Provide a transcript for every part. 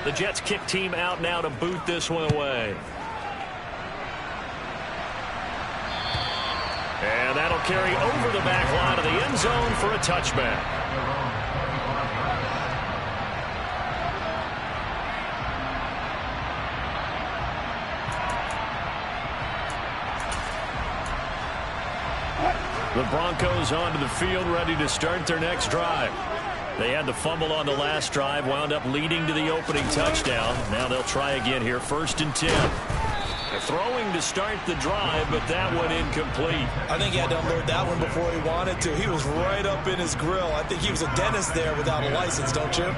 The Jets kick team out now to boot this one away. And that'll carry over the back line of the end zone for a touchback. The Broncos onto the field, ready to start their next drive. They had the fumble on the last drive, wound up leading to the opening touchdown. Now they'll try again here, 1st and 10. They're throwing to start the drive, but that one incomplete. I think he had to unload that one before he wanted to. He was right up in his grill. I think he was a dentist there without a license, don't you?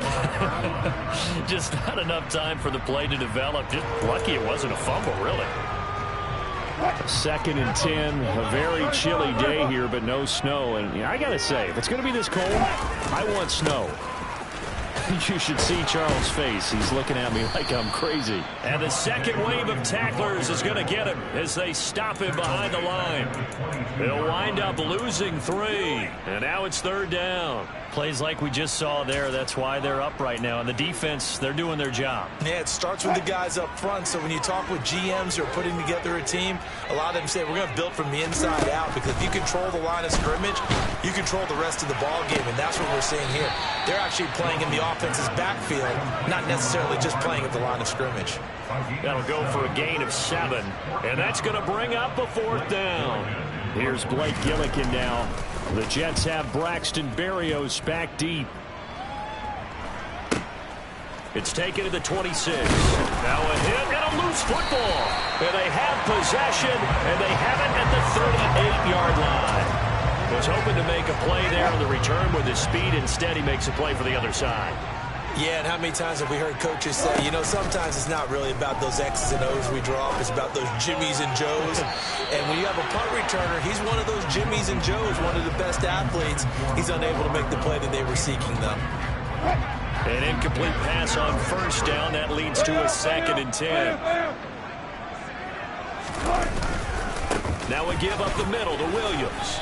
Just not enough time for the play to develop. Just lucky it wasn't a fumble, really. 2nd and 10, a very chilly day here, but no snow. And I got to say, if it's going to be this cold, I want snow. You should see Charles' face. He's looking at me like I'm crazy. And the second wave of tacklers is going to get him as they stop him behind the line. They'll wind up losing 3. And now it's 3rd down. Plays like we just saw there. That's why they're up right now. And the defense, they're doing their job. Yeah, it starts with the guys up front. So when you talk with GMs who are putting together a team, a lot of them say we're going to build from the inside out, because if you control the line of scrimmage, you control the rest of the ball game, and that's what we're seeing here. They're actually playing in the offense's backfield, not necessarily just playing at the line of scrimmage. That'll go for a gain of 7, and that's going to bring up a 4th down. Here's Blake Gillikin now. The Jets have Braxton Berrios back deep. It's taken to the 26. Now a hit and a loose football. And they have possession, and they have it at the 38-yard line. Was hoping to make a play there on the return with his speed. Instead, he makes a play for the other side. Yeah, and how many times have we heard coaches say, you know, sometimes it's not really about those X's and O's we draw up. It's about those Jimmies and Joes. And when you have a punt returner, he's one of those Jimmies and Joes, one of the best athletes. He's unable to make the play that they were seeking, though. An incomplete pass on 1st down. That leads to a 2nd and 10. Now a give up the middle to Williams.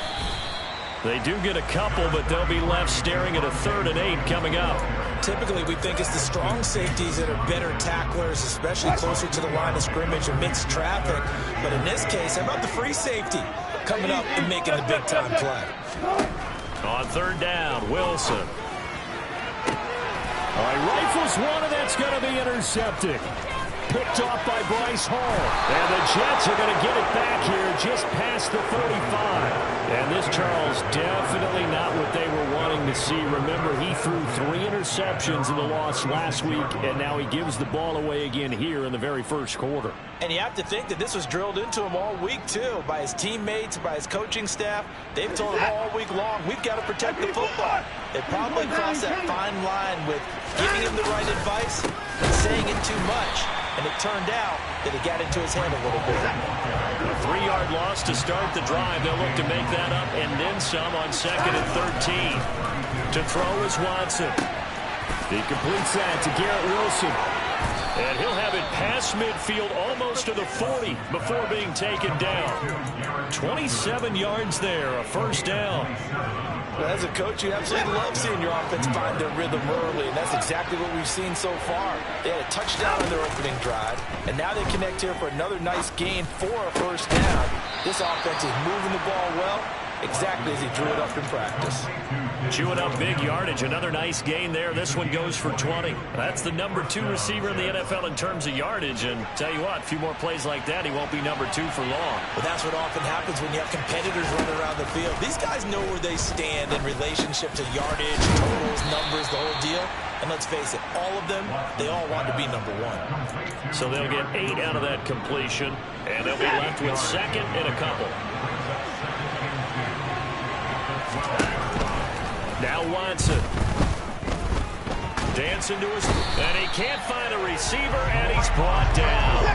They do get a couple, but they'll be left staring at a 3rd and 8 coming up. Typically, we think it's the strong safeties that are better tacklers, especially closer to the line of scrimmage amidst traffic. But in this case, how about the free safety coming up and making the big-time play? On 3rd down, Wilson. All right, rifles one, and that's going to be intercepted. Picked off by Bryce Hall. And the Jets are going to get it back here just past the 35. And this, Charles, definitely not what they were wanting to see. Remember, he threw 3 interceptions in the loss last week, and now he gives the ball away again here in the very first quarter. And you have to think that this was drilled into him all week, too, by his teammates, by his coaching staff. They've told him all week long, we've got to protect the football. They probably crossed that fine line with giving him the right advice and saying it too much. And it turned out that it got into his head a little bit. A 3-yard loss to start the drive. They'll look to make that up and then some on 2nd and 13. To throw is Watson. He completes that to Garrett Wilson. And he'll have it past midfield almost to the 40 before being taken down. 27 yards there, a 1st down. Well, as a coach, you absolutely love seeing your offense find their rhythm early, and that's exactly what we've seen so far. They had a touchdown on their opening drive, and now they connect here for another nice gain for a 1st down. This offense is moving the ball well, exactly as he drew it up in practice. Chewing up big yardage. Another nice gain there. This one goes for 20. That's the number 2 receiver in the NFL in terms of yardage. And tell you what, a few more plays like that, he won't be number 2 for long. Well, that's what often happens when you have competitors running around the field. These guys know where they stand in relationship to yardage, totals, numbers, the whole deal. And let's face it, all of them, they all want to be number 1. So they'll get 8 out of that completion, and they'll be left with 2nd and a couple. Now Watson. Dancing to his... And he can't find a receiver, and he's brought down.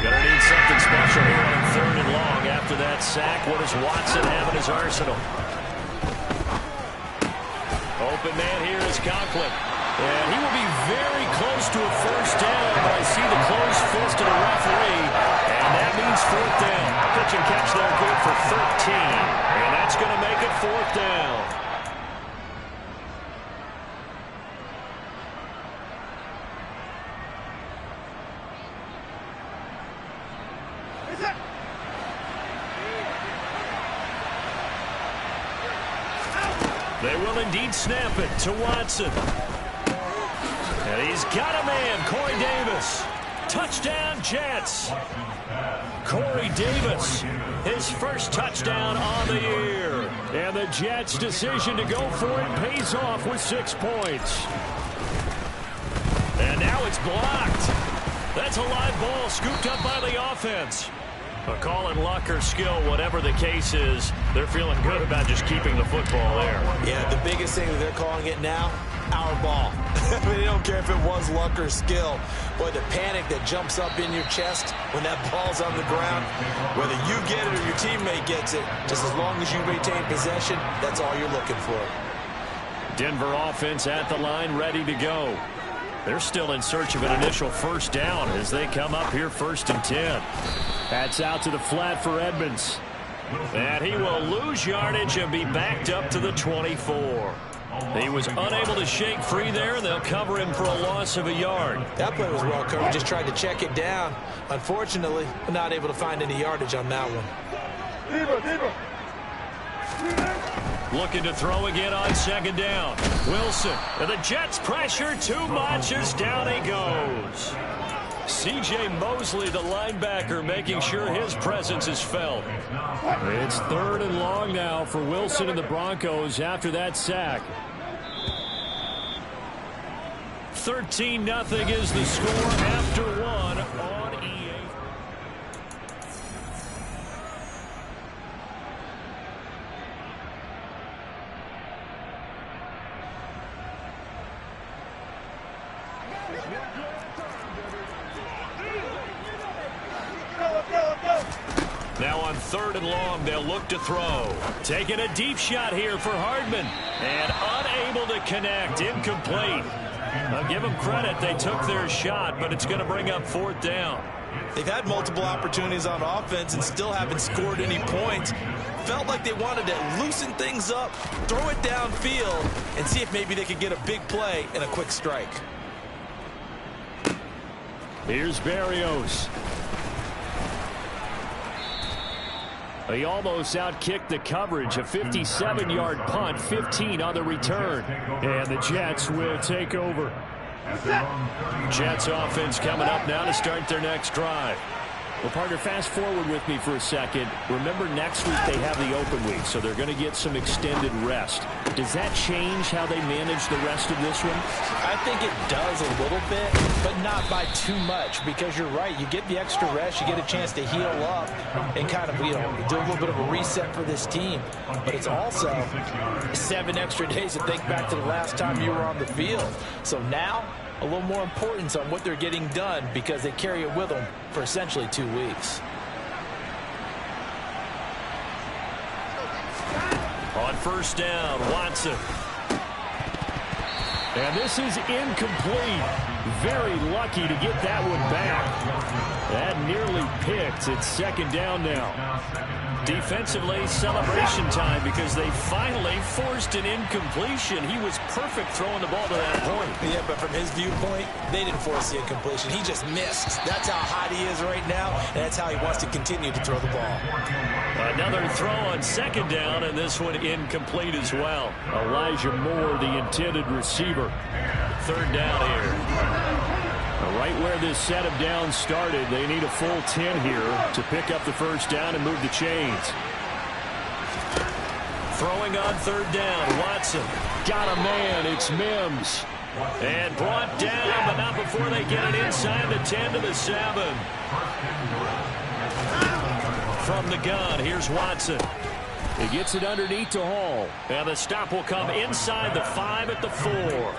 Gonna need something special here on 3rd and long. After that sack, what does Watson have in his arsenal? Open man here is Conklin. And he will be very close to a 1st down, but I see the closed fist of the referee, and that means 4th down. Pitch and catch there good for 13, and that's going to make it 4th down. They will indeed snap it to Watson. And he's got a man, Corey Davis. Touchdown, Jets. Corey Davis, his first touchdown on the year. And the Jets' decision to go for it pays off with 6 points. And now it's blocked. That's a live ball scooped up by the offense. A call in luck or skill, whatever the case is, they're feeling good about just keeping the football there. Yeah, the biggest thing that they're calling it now, our ball. I mean, they don't care if it was luck or skill. Boy, the panic that jumps up in your chest when that ball's on the ground, whether you get it or your teammate gets it, just as long as you maintain possession, that's all you're looking for. Denver offense at the line, ready to go. They're still in search of an initial first down as they come up here 1st and 10. That's out to the flat for Edmonds. And he will lose yardage and be backed up to the 24. He was unable to shake free there, and they'll cover him for a loss of a yard. That play was well covered. Just tried to check it down. Unfortunately, not able to find any yardage on that one. Looking to throw again on 2nd down. Wilson, and the Jets pressure too much as down he goes. C.J. Mosley, the linebacker, making sure his presence is felt. It's 3rd and long now for Wilson and the Broncos after that sack. 13-0 is the score after 1 on EA. Now on 3rd and long, they'll look to throw. Taking a deep shot here for Hardman. And unable to connect. Incomplete. I'll give them credit. They took their shot, but it's going to bring up 4th down. They've had multiple opportunities on offense and still haven't scored any points. Felt like they wanted to loosen things up, throw it downfield, and see if maybe they could get a big play and a quick strike. Here's Berrios. He almost outkicked the coverage. A 57-yard punt, 15 on the return. And the Jets will take over. Jets offense coming up now to start their next drive. Well, partner, fast forward with me for a second. Remember, next week they have the open week, so they're going to get some extended rest. Does that change how they manage the rest of this one? I think it does a little bit, but not by too much, because you're right. You get the extra rest, you get a chance to heal up and kind of, do a little bit of a reset for this team. But it's also 7 extra days to think back to the last time you were on the field. So now, a little more importance on what they're getting done because they carry it with them for essentially 2 weeks. On 1st down, Watson. And this is incomplete. Very lucky to get that one back. That nearly picked. It's 2nd down now. Defensively, celebration time because they finally forced an incompletion. He was perfect throwing the ball to that point. Yeah, but from his viewpoint, they didn't force the incompletion. He just missed. That's how hot he is right now, and that's how he wants to continue to throw the ball. Another throw on 2nd down, and this one incomplete as well. Elijah Moore, the intended receiver. 3rd down here. Right where this set of downs started, they need a full 10 here to pick up the 1st down and move the chains. Throwing on 3rd down, Watson. Got a man, it's Mims. And brought down, but not before they get it inside the 10 to the 7. From the gun, here's Watson. He gets it underneath to Hall. And the stop will come inside the 5 at the 4.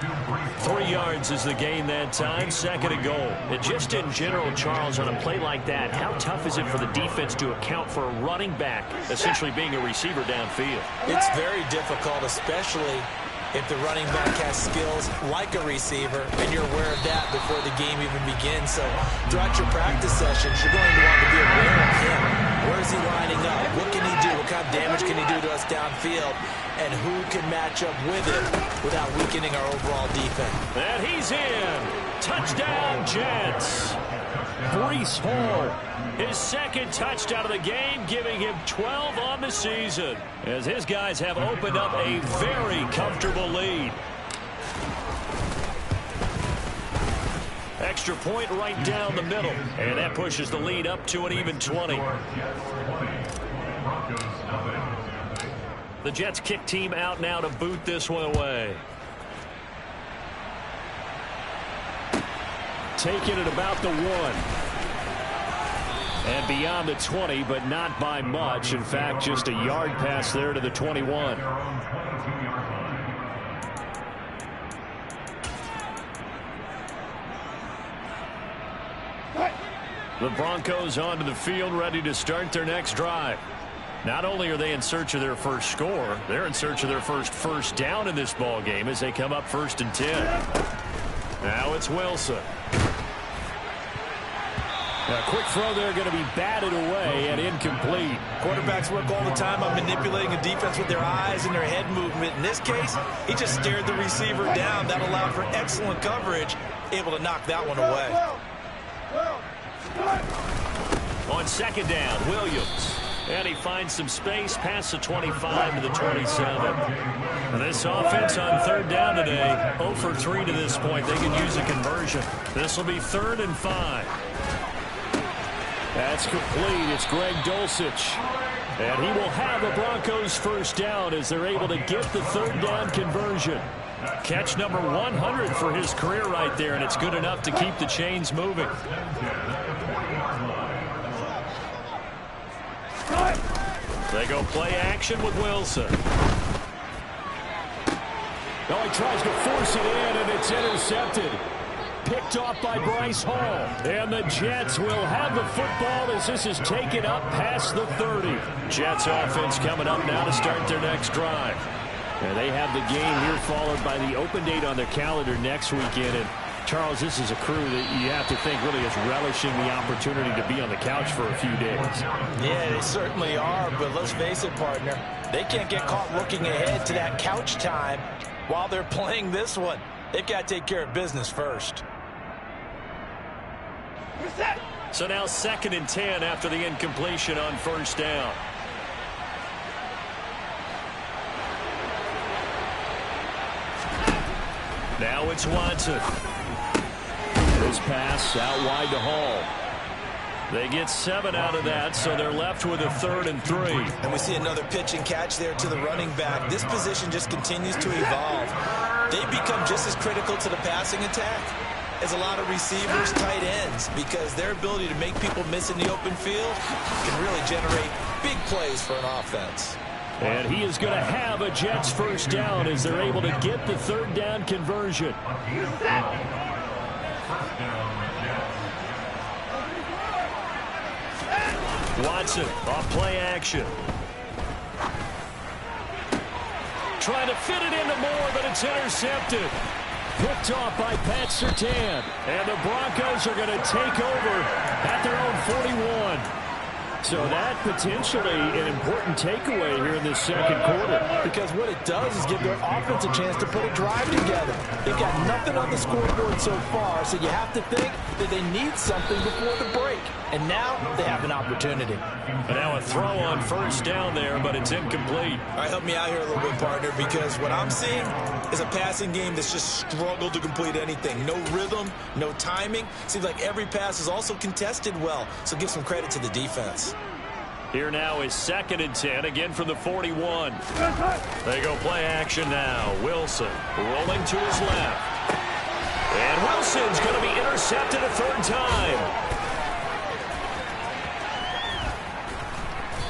3 yards is the gain that time, 2nd and goal. And just in general, Charles, on a play like that, how tough is it for the defense to account for a running back essentially being a receiver downfield? It's very difficult, especially if the running back has skills like a receiver, and you're aware of that before the game even begins. So throughout your practice sessions, you're going to want to be aware of him. Where is he lining up? What can he do? What kind of damage can he do to us downfield? And who can match up with him without weakening our overall defense? And he's in. Touchdown, Jets. Breece Hall, his second touchdown of the game, giving him 12 on the season, as his guys have opened up a very comfortable lead. Extra point right down the middle, and that pushes the lead up to an even 20. The Jets kick team out now to boot this one away. Taking it about the 1. And beyond the 20, but not by much. In fact, just a yard pass there to the 21. The Broncos onto the field, ready to start their next drive. Not only are they in search of their first score, they're in search of their first down in this ball game as they come up 1st and 10. Now it's Wilson. A quick throw there, going to be batted away and incomplete. Quarterbacks work all the time on manipulating a defense with their eyes and their head movement. In this case, he just stared the receiver down. That allowed for excellent coverage, able to knock that one away. On 2nd down, Williams. And he finds some space past the 25 to the 27. And this offense on 3rd down today, 0 for 3 to this point. They can use a conversion. This will be 3rd and 5. That's complete. It's Greg Dulcich. And he will have the Broncos first down as they're able to get the 3rd down conversion. Catch number 100 for his career right there, and it's good enough to keep the chains moving. They go play action with Wilson. Oh, he tries to force it in, and it's intercepted. Picked off by Bryce Hall. And the Jets will have the football as this is taken up past the 30. Jets offense coming up now to start their next drive. And they have the game here followed by the open date on their calendar next weekend. And Charles, this is a crew that you have to think really is relishing the opportunity to be on the couch for a few days. Yeah, they certainly are, but let's face it, partner. They can't get caught looking ahead to that couch time while they're playing this one. They've got to take care of business first. So now 2nd and 10 after the incompletion on 1st down. Now it's Watson. This pass out wide to Hall. They get 7 out of that, so they're left with a 3rd and 3. And we see another pitch and catch there to the running back. This position just continues to evolve. They become just as critical to the passing attack as a lot of receivers, tight ends, because their ability to make people miss in the open field can really generate big plays for an offense. And he is going to have a Jets first down as they're able to get the 3rd down conversion. Watson off play action. Trying to fit it into Moore, but it's intercepted. Picked off by Pat Surtain. And the Broncos are going to take over at their own 41. So that potentially an important takeaway here in this 2nd quarter. Because what it does is give their offense a chance to put a drive together. They've got nothing on the scoreboard so far, so you have to think that they need something before the break. And now they have an opportunity. And now a throw on 1st down there, but it's incomplete. All right, help me out here a little bit, partner, because what I'm seeing is a passing game that's just struggled to complete anything. No rhythm, no timing. Seems like every pass is also contested well, so give some credit to the defense. Here now is 2nd and 10, again from the 41. They go play action now. Wilson rolling to his left. And Wilson's going to be intercepted a 3rd time.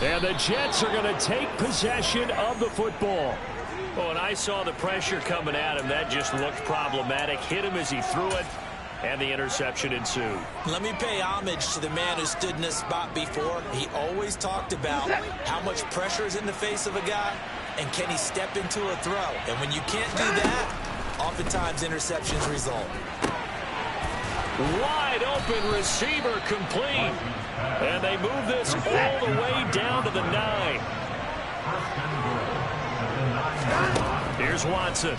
And the Jets are going to take possession of the football. Oh, and I saw the pressure coming at him. That just looked problematic. Hit him as he threw it, and the interception ensued. Let me pay homage to the man who stood in this spot before. He always talked about how much pressure is in the face of a guy, and can he step into a throw. And when you can't do that, oftentimes interceptions result. Wide open receiver complete. And they move this all the way down to the 9. Here's Watson.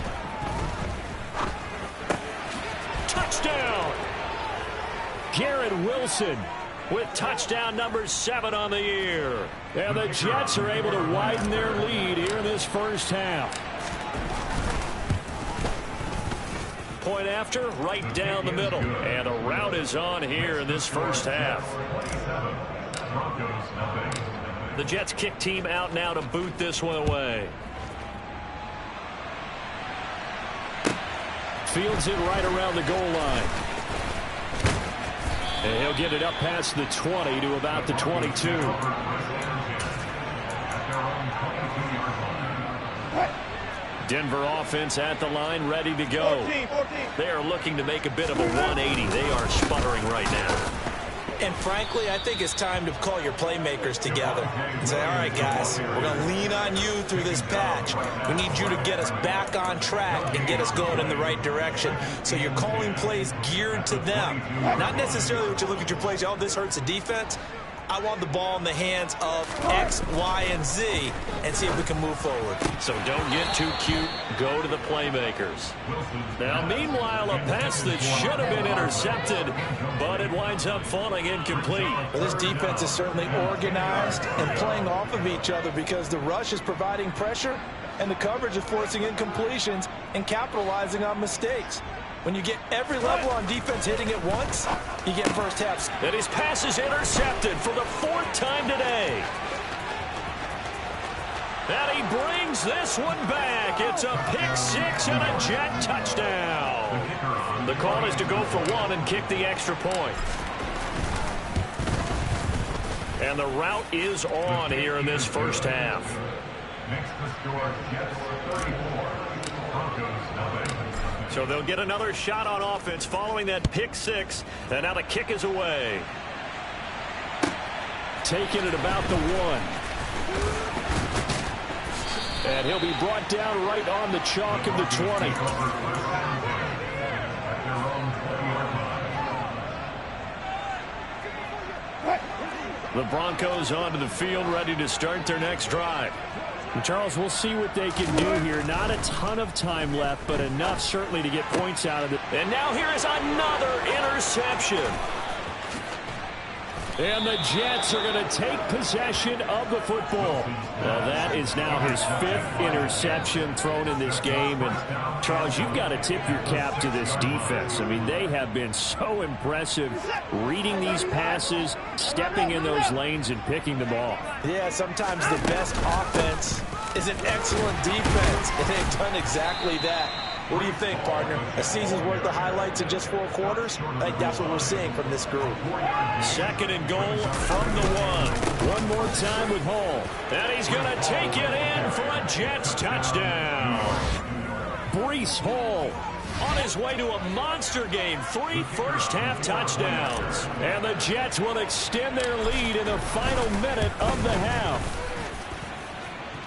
Touchdown. Garrett Wilson with touchdown number 7 on the year. And the Jets are able to widen their lead here in this first half. Point after, right down the middle. And a rout is on here in this first half. The Jets kick team out now to boot this one away. Fields it right around the goal line. And he'll get it up past the 20 to about the 22. Denver offense at the line, ready to go. 14. They are looking to make a bit of a 180. They are sputtering right now. And frankly, I think it's time to call your playmakers together and say, all right, guys, we're going to lean on you through this patch. We need you to get us back on track and get us going in the right direction. So you're calling plays geared to them. Not necessarily what you look at your plays, oh, this hurts the defense. I want the ball in the hands of X, Y, and Z and see if we can move forward. So don't get too cute. Go to the playmakers. Now, meanwhile, a pass that should have been intercepted, but it winds up falling incomplete. Well, this defense is certainly organized and playing off of each other because the rush is providing pressure and the coverage is forcing incompletions and capitalizing on mistakes. When you get every level on defense hitting at once, you get first half. And his pass is intercepted for the 4th time today. And he brings this one back. It's a pick-6 and a Jet touchdown. The call is to go for 1 and kick the extra point. And the rout is on here in this first half. Next to score, Jets 34, Broncos nothing. So they'll get another shot on offense following that pick-6. And now the kick is away. Taking it about the 1. And he'll be brought down right on the chalk of the 20. The Broncos onto the field, ready to start their next drive. And Charles, we'll see what they can do here. Not a ton of time left, but enough certainly to get points out of it. And now here is another interception. And the Jets are going to take possession of the football. Well, that is now his 5th interception thrown in this game. And, Charles, you've got to tip your cap to this defense. I mean, they have been so impressive reading these passes, stepping in those lanes, and picking them off. Yeah, sometimes the best offense is an excellent defense, and they've done exactly that. What do you think, partner? A season's worth of highlights in just 4 quarters? I think that's what we're seeing from this group. 2nd and goal from the 1. One more time with Hall. And he's going to take it in for a Jets touchdown. Breece Hall on his way to a monster game. 3 first-half touchdowns. And the Jets will extend their lead in the final minute of the half.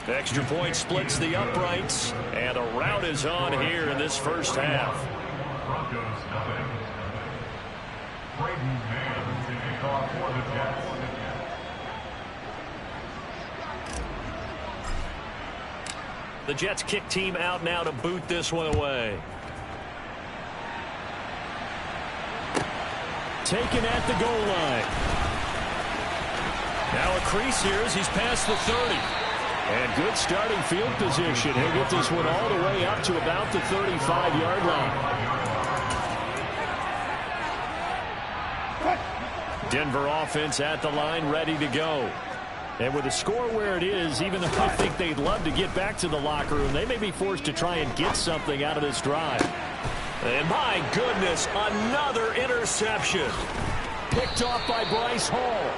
Extra point splits the uprights, and a rout is on here in this first half. Broncos nothing. Braden Mann taking off for the Jets. The Jets kick team out now to boot this one away. Taken at the goal line. Now a crease here as he's past the 30. And good starting field position. He'll get this one all the way up to about the 35-yard line. Denver offense at the line, ready to go. And with the score where it is, even though I think they'd love to get back to the locker room, they may be forced to try and get something out of this drive. And my goodness, another interception. Picked off by Bryce Hall.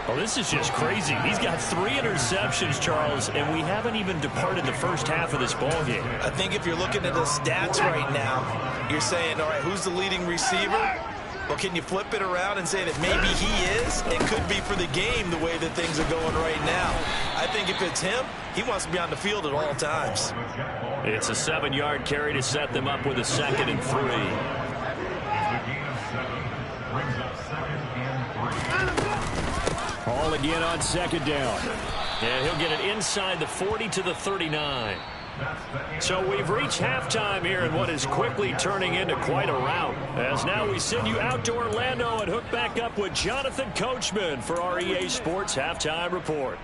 Oh, this is just crazy. He's got 3 interceptions, Charles, and we haven't even departed the first half of this ballgame. I think if you're looking at the stats right now, you're saying, all right, who's the leading receiver? Well, can you flip it around and say that maybe he is? It could be for the game the way that things are going right now. I think if it's him, he wants to be on the field at all times. It's a 7-yard carry to set them up with a 2nd and 3. Hall again on 2nd down. And he'll get it inside the 40 to the 39. So we've reached halftime here in what is quickly turning into quite a rout. As now we send you out to Orlando and hook back up with Jonathan Coachman for our EA Sports Halftime Report.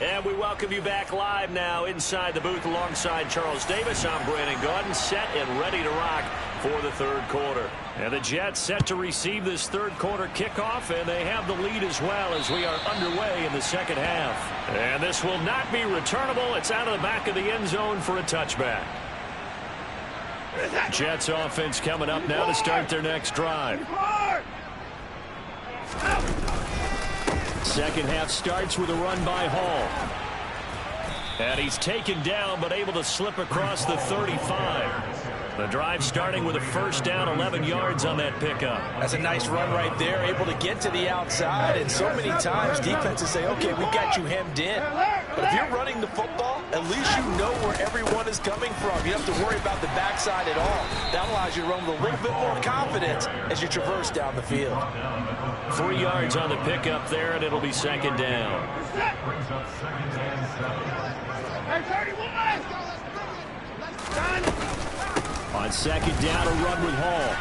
And we welcome you back live now inside the booth alongside Charles Davis. I'm Brandon Gaudin, set and ready to rock for the third quarter. And the Jets set to receive this third quarter kickoff, and they have the lead as well as we are underway in the second half. And this will not be returnable. It's out of the back of the end zone for a touchback. Jets offense coming up now to start their next drive. Second half starts with a run by Hall. And he's taken down but able to slip across the 35. The drive starting with a first down, 11 yards on that pickup. That's a nice run right there, able to get to the outside. And so many times defenses say, okay, we've got you hemmed in. But if you're running the football, at least you know where everyone is coming from. You don't have to worry about the backside at all. That allows you to run with a little bit more confidence as you traverse down the field. 3 yards on the pickup there, and it'll be second down. On second down, a run with Hall.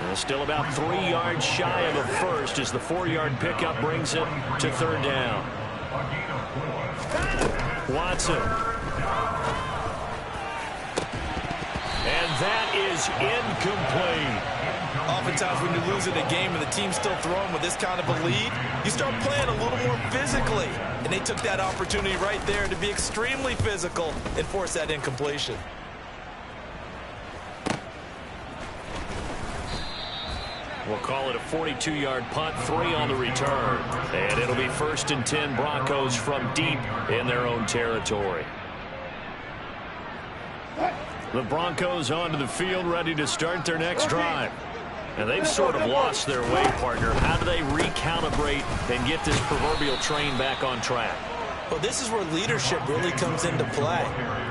And still about 3 yards shy of a first as the 4-yard pickup brings it to third down. Watson. And that is incomplete. Oftentimes when you lose in a game and the team's still throwing with this kind of a lead, you start playing a little more physically. And they took that opportunity right there to be extremely physical and force that incompletion. We'll call it a 42-yard punt, 3 on the return. And it'll be 1st and 10 Broncos from deep in their own territory. The Broncos onto the field ready to start their next drive. And they've sort of lost their way, partner. How do they recalibrate and get this proverbial train back on track? Well, this is where leadership really comes into play.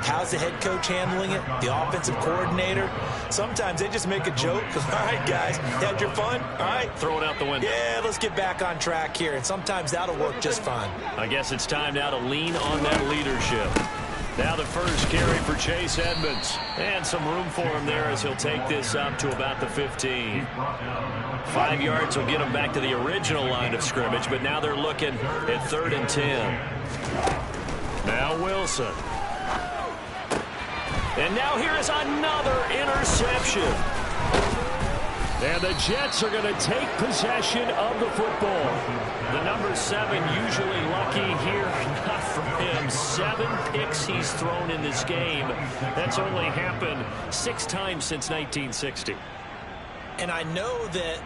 How's the head coach handling it? The offensive coordinator? Sometimes they just make a joke. All right, guys, had your fun? All right. Throw it out the window. Yeah, let's get back on track here. And sometimes that'll work just fine. I guess it's time now to lean on that leadership. Now the first carry for Chase Edmonds. And some room for him there as he'll take this up to about the 15. 5 yards will get him back to the original line of scrimmage, but now they're looking at 3rd and 10. Now Wilson. And now here is another interception. And the Jets are going to take possession of the football. The number 7 usually lucky here. Not for him. 7 picks he's thrown in this game. That's only happened 6 times since 1960. And I know that